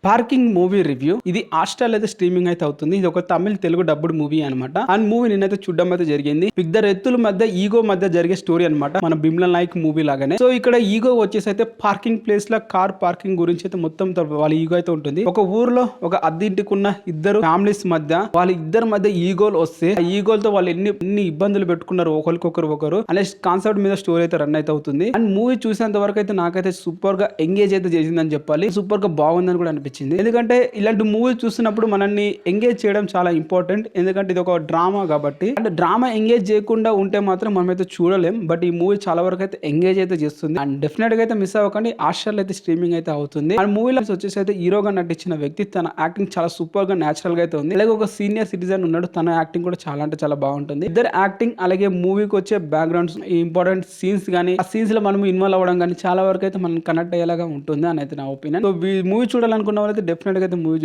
Parking movie review. ఇది Hotstar అయితే streaming అయితే అవుతుంది. ఇది ఒక తమిళ్, తెలుగు డబ్బుడ్ మూవీ అనమాట. అండ్ మూవీ నిన్నైతే చూడడం అయితే జరిగింది. ఇద్దరు వ్యక్తుల మధ్య ఈగో మధ్య జరిగే స్టోరీ అనమాట. మన బిమ్లా నాయక్ మూవీ లాగానే. సో ఇక్కడ ఈగో వచ్చేసి అయితే పార్కింగ్ ప్లేస్ లో కార్ పార్కింగ్ గురించి అయితే మొత్తం వాళ్ళ ఈగో అయితే ఉంటుంది. ఒక ఊర్లో ఒక అద్దెంటికి ఉన్న ఇద్దరు ఫ్యామిలీస్ మధ్య వాళ్ళ ఇద్దరి మధ్య ఈగోలు వస్తే ఆ ఈగోలతో వాళ్ళు ఎన్ని ఇబ్బందులు పెట్టుకున్నారు ఒకరు అనే కాన్సెప్ట్ మీద స్టోరీ అయితే రన్ అయితే అవుతుంది. అండ్ మూవీ చూసేంత వరకు అయితే నాకైతే సూపర్ గా ఎంగేజ్ అయితే చేసిందని చెప్పాలి. సూపర్ గా బాగుందని కూడా అనిపించింది. ఎందుకంటే ఇలాంటి మూవీ చూసినప్పుడు మనల్ని ఎంగేజ్ చేయడం చాలా ఇంపార్టెంట్. ఎందుకంటే ఇది ఒక డ్రామా కాబట్టి. అంటే డ్రామా ఎంగేజ్ చేయకుండా ఉంటే మాత్రం మనమైతే చూడలేం. బట్ ఈ మూవీ చాలా వరకు అయితే ఎంగేజ్ అయితే చేస్తుంది. అండ్ డెఫినెట్ గా అయితే మిస్ అవ్వకండి. హాట్‌స్టార్ అయితే స్ట్రీమింగ్ అయితే అవుతుంది. అండ్ మూవీలో వచ్చేసి అయితే హీరోగా నటించిన వ్యక్తి తన యాక్టింగ్ చాలా సూపర్ గా నేచురల్ గా అయితే ఉంది. అలాగే ఒక సీనియర్ సిటిజన్ ఉన్నాడు. తన యాక్టింగ్ కూడా చాలా అంటే చాలా బాగుంటుంది. ఇద్దరు యాక్టింగ్ అలాగే మూవీకి వచ్చే బ్యాక్గ్రౌండ్స్ ఇంపార్టెంట్ సీన్స్ గానీ ఆ సీన్స్ లో మనం ఇన్వాల్వ్ అవ్వడం కానీ చాలా వరకు అయితే మనం కనెక్ట్ అయ్యేలాగా ఉంటుంది అని అయితే నా ఒపీనియన్. సో మూవీ చూడాలనుకున్న వాళ్ళైతే డెఫినెట్ గా అయితే మూవీ